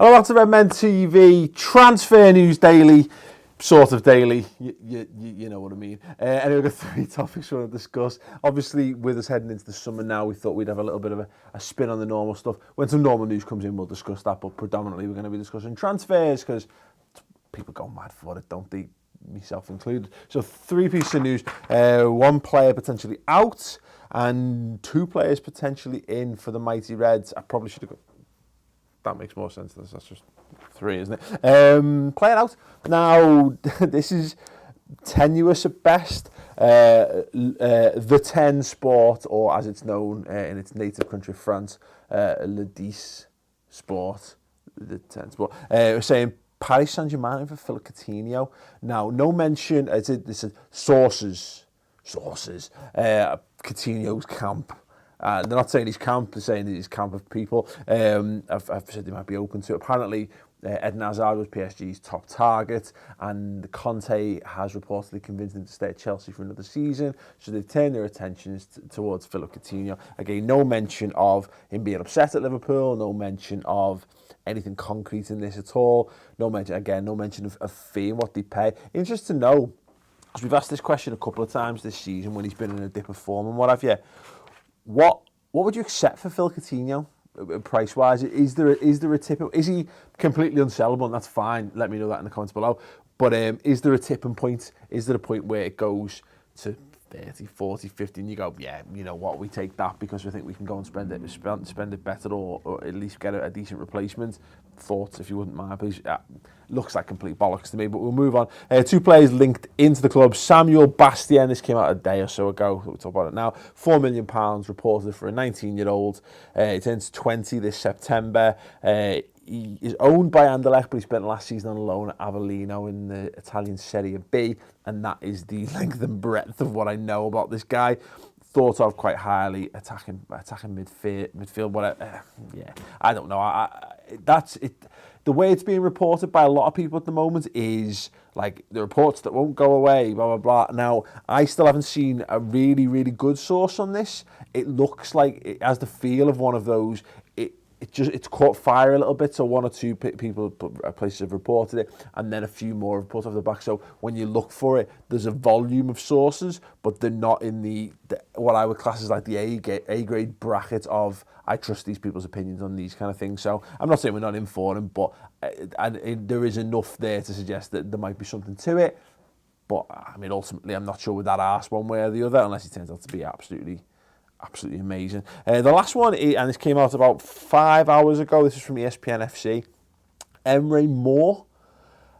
Hello, back to Redmen TV, transfer news daily, sort of daily, you know what I mean. Anyway, we've got 3 topics we want to discuss. Obviously, with us heading into the summer now, we thought we'd have a little bit of a spin on the normal stuff. When some normal news comes in, we'll discuss that, but predominantly we're going to be discussing transfers, because people go mad for it, don't they? Myself included. So 3 pieces of news, 1 player potentially out, and 2 players potentially in for the mighty Reds. I probably should have got... That makes more sense. That's just 3, isn't it? Playing out. Now, this is tenuous at best. The 10 Sport, or as it's known in its native country, France, Le 10 Sport, the 10 Sport, saying Paris Saint-Germain for Philip Coutinho. Now, no mention, this is sources, Coutinho's camp. They're not saying his camp, they're saying his camp of people. I've said they might be open to it. Apparently, Eden Hazard was PSG's top target, and Conte has reportedly convinced him to stay at Chelsea for another season. So they've turned their attentions towards Philip Coutinho. Again, no mention of him being upset at Liverpool, no mention of anything concrete in this at all. No mention of fee and what they pay. Interesting to know, because we've asked this question a couple of times this season when he's been in a dip of form and what have you. What would you accept for Phil Coutinho, price-wise? Is there a tip? Is he completely unsellable? And that's fine. Let me know that in the comments below. But is there a tipping point? Is there a point where it goes to 30, 40, 50, and you go, yeah, you know what, we take that because we think we can go and spend it better, or at least get a decent replacement? Thoughts, if you wouldn't mind, please. Looks like complete bollocks to me, but we'll move on. 2 players linked into the club. Samuel Bastien, this came out a day or so ago, we'll talk about it now. £4 million reported for a 19-year-old. He turns 20 this September. He is owned by Anderlecht, but he spent last season on loan at Avellino in the Italian Serie B, and that is the length and breadth of what I know about this guy. Thought of quite highly, attacking midfield, whatever. Yeah, I don't know. That's it. The way it's being reported by a lot of people at the moment is like the reports that won't go away, blah, blah, blah. Now, I still haven't seen a really, really good source on this. It looks like it has the feel of one of those. It's caught fire a little bit, so 1 or 2 people, places have reported it, and then a few more have put off the back. So when you look for it, there's a volume of sources, but they're not in the what I would class as like the A grade bracket of I trust these people's opinions on these kind of things. So I'm not saying we're not in for them, but there is enough there to suggest that there might be something to it. But I mean, ultimately, I'm not sure with that arse one way or the other, unless he turns out to be absolutely amazing. The last one, and this came out about 5 hours ago. This is from ESPN FC. Emre Mor.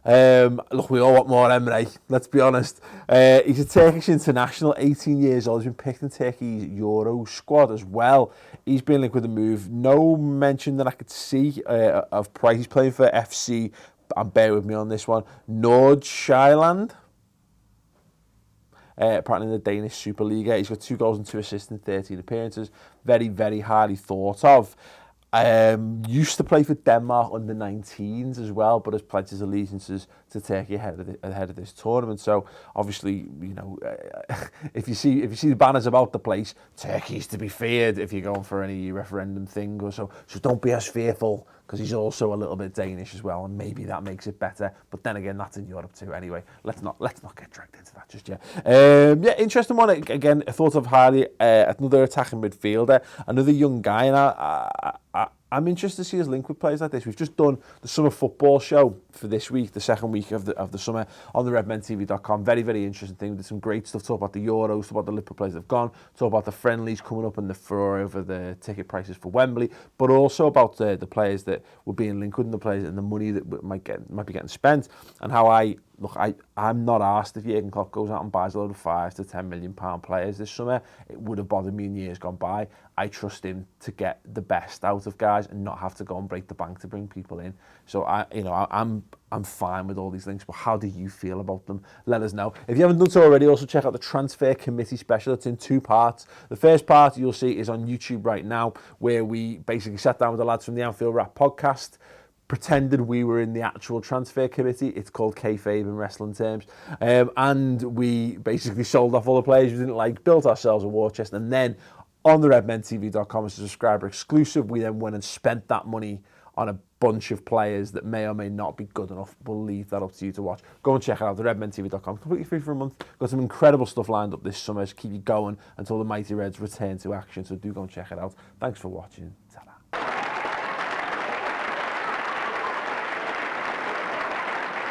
Look, we all want more Emre, let's be honest. He's a Turkish international, 18 years old. He's been picked in Turkey's Euro squad as well. He's been linked with the move. No mention that I could see of price. He's playing for FC, and bear with me on this one, Nordsjælland. Apparently in the Danish Superliga. He's got 2 goals and 2 assists in 13 appearances. Very, very highly thought of. Used to play for Denmark under 19s as well, but has pledged his allegiances to Turkey ahead of this tournament. So obviously, you know, if you see the banners about the place, Turkey's to be feared if you're going for any referendum thing or so. So don't be as fearful, because he's also a little bit Danish as well, and maybe that makes it better. But then again, that's in Europe too. Anyway, let's not get dragged into that just yet. Yeah, interesting one. Again, I thought of highly. Another attacking midfielder, another young guy, and I'm interested to see his link with players like this. We've just done the summer football show for this week, the second week of the summer, on the redmentv.com. Very, very interesting thing. There's some great stuff. Talk about the Euros, talk about the Liverpool players that have gone, talk about the friendlies coming up and the furore over the ticket prices for Wembley, but also about the players that were being linked with and the players and the money that might be getting spent, and how I'm not arsed if Jurgen Klopp goes out and buys a load of £5 to £10 million players this summer. It would have bothered me in years gone by. I trust him to get the best out of guys and not have to go and break the bank to bring people in. So I'm fine with all these links, but how do you feel about them? Let us know. If you haven't done so already, also check out the Transfer Committee special. It's in 2 parts. The first part you'll see is on YouTube right now, where we basically sat down with the lads from the Anfield Rap podcast, pretended we were in the actual transfer committee. It's called kayfabe in wrestling terms. And we basically sold off all the players we didn't like, built ourselves a war chest, and then on the redmentv.com as a subscriber exclusive, we then went and spent that money on a bunch of players that may or may not be good enough. We'll leave that up to you to watch. Go and check it out, the redmentv.com. Completely free for a month. Got some incredible stuff lined up this summer to keep you going until the Mighty Reds return to action. So do go and check it out. Thanks for watching. Ta-ra.